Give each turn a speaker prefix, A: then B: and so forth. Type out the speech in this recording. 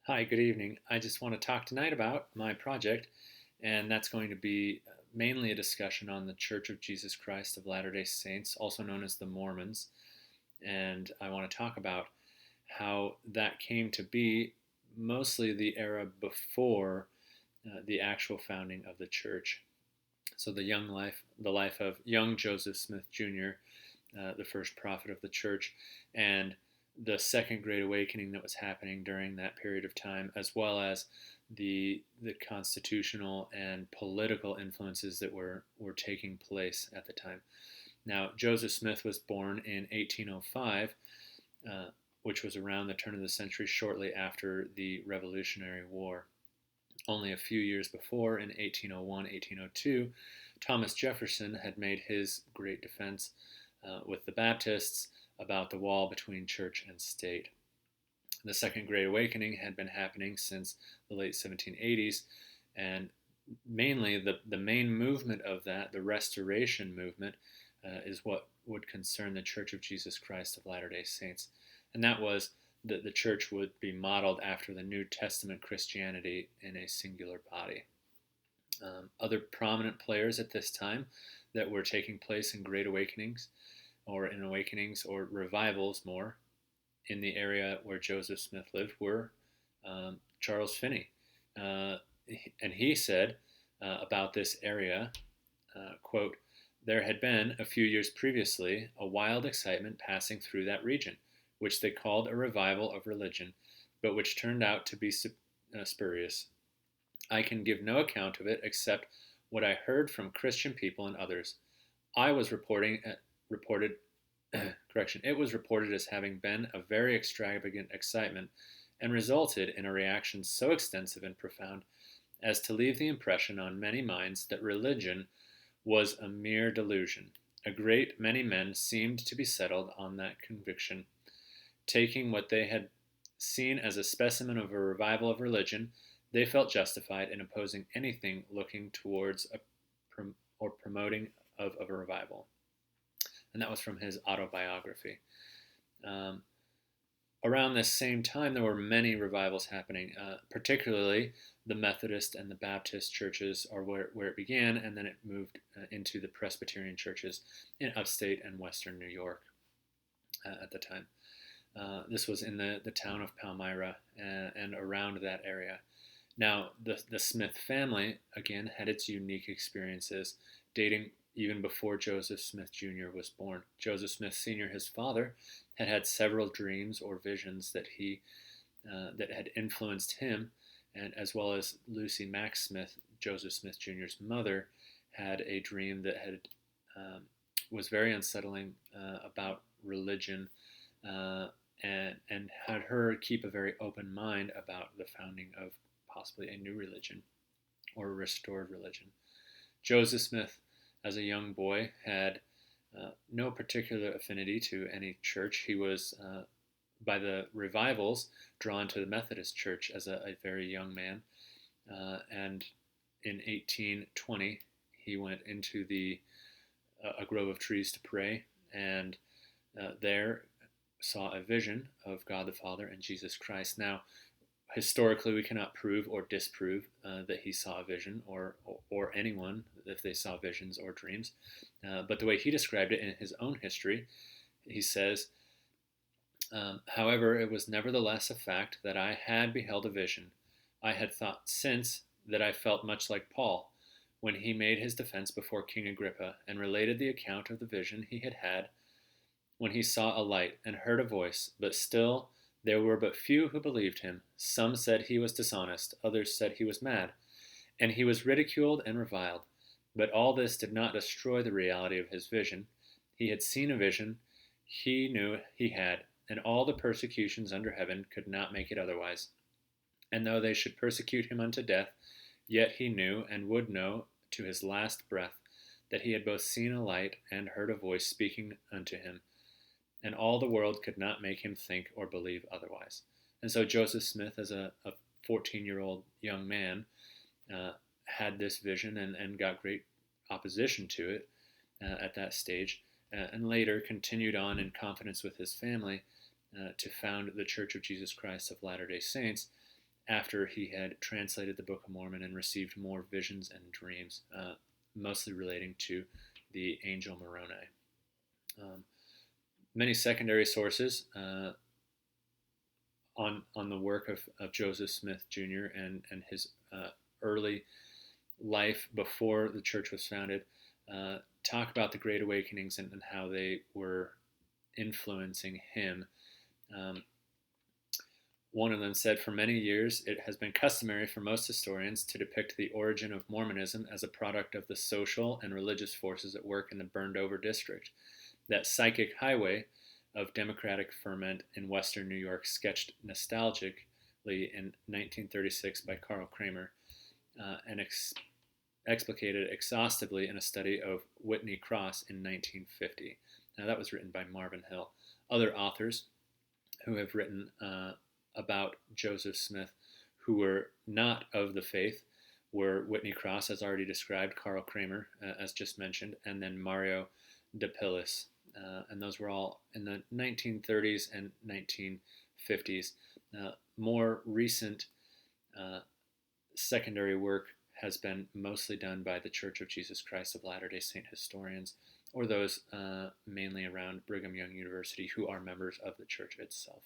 A: Hi, good evening. I just want to talk tonight about my project, and that's going to be mainly a discussion on the Church of Jesus Christ of Latter-day Saints, also known as the Mormons. And I want to talk about how that came to be, mostly the era before the actual founding of the church. So the life of young Joseph Smith Jr., the first prophet of the church, and the Second Great Awakening that was happening during that period of time, as well as the constitutional and political influences that were taking place at the time. Now, Joseph Smith was born in 1805, which was around the turn of the century, shortly after the Revolutionary War. Only a few years before, in 1801, 1802, Thomas Jefferson had made his great defense with the Baptists about the wall between church and state. The Second Great Awakening had been happening since the late 1780s, and mainly the main movement of that, the Restoration movement, is what would concern the Church of Jesus Christ of Latter-day Saints. And that was that the church would be modeled after the New Testament Christianity in a singular body. Other prominent players at this time that were taking place in Great Awakenings or revivals more in the area where Joseph Smith lived were Charles Finney. And he said about this area, quote, "There had been, a few years previously, a wild excitement passing through that region, which they called a revival of religion, but which turned out to be spurious. I can give no account of it except what I heard from Christian people and others. I was reported correction. It was reported as having been a very extravagant excitement, and resulted in a reaction so extensive and profound as to leave the impression on many minds that religion was a mere delusion. A great many men seemed to be settled on that conviction, taking what they had seen as a specimen of a revival of religion. They felt justified in opposing anything looking towards or promoting of a revival." And that was from his autobiography. Um, Around this same time, there were many revivals happening, particularly the Methodist and the Baptist churches are where it began, and then it moved into the Presbyterian churches in upstate and western New York at the time. This was in the town of Palmyra and around that area. Now, the Smith family, again, had its unique experiences dating even before Joseph Smith Jr. was born. Joseph Smith Sr., his father, had had several dreams or visions that had influenced him, and as well as Lucy Mack Smith, Joseph Smith Jr.'s mother, had a dream that um, was very unsettling about religion, and had her keep a very open mind about the founding of possibly a new religion or a restored religion. Joseph Smith, as a young boy, had no particular affinity to any church. He was, by the revivals, drawn to the Methodist Church as a very young man. And in 1820, he went into a grove of trees to pray, and there saw a vision of God the Father and Jesus Christ. Now, historically, we cannot prove or disprove that he saw a vision, or anyone if they saw visions or dreams. But the way he described it in his own history, he says, "However, it was nevertheless a fact that I had beheld a vision. I had thought since that I felt much like Paul when he made his defense before King Agrippa, and related the account of the vision he had had when he saw a light and heard a voice, but still there were but few who believed him. Some said he was dishonest, others said he was mad, and he was ridiculed and reviled. But all this did not destroy the reality of his vision. He had seen a vision he knew he had, and all the persecutions under heaven could not make it otherwise. And though they should persecute him unto death, yet he knew and would know to his last breath that he had both seen a light and heard a voice speaking unto him, and all the world could not make him think or believe otherwise." And so Joseph Smith, as a 14-year-old young man, had this vision and got great opposition to it at that stage, and later continued on in confidence with his family to found the Church of Jesus Christ of Latter-day Saints, after he had translated the Book of Mormon and received more visions and dreams, mostly relating to the angel Moroni. Many secondary sources on the work of Joseph Smith Jr. and his early life before the church was founded talk about the Great Awakenings and how they were influencing him. One of them said, "For many years, it has been customary for most historians to depict the origin of Mormonism as a product of the social and religious forces at work in the burned-over district. That psychic highway of democratic ferment in western New York, sketched nostalgically in 1936 by Carl Kramer, and explicated exhaustively in a study of Whitney Cross in 1950. Now, that was written by Marvin Hill. Other authors who have written about Joseph Smith who were not of the faith were Whitney Cross, as already described, Carl Kramer, as just mentioned, and then Mario de Pillis. And those were all in the 1930s and 1950s. More recent secondary work has been mostly done by the Church of Jesus Christ of Latter-day Saint historians, or those mainly around Brigham Young University who are members of the church itself.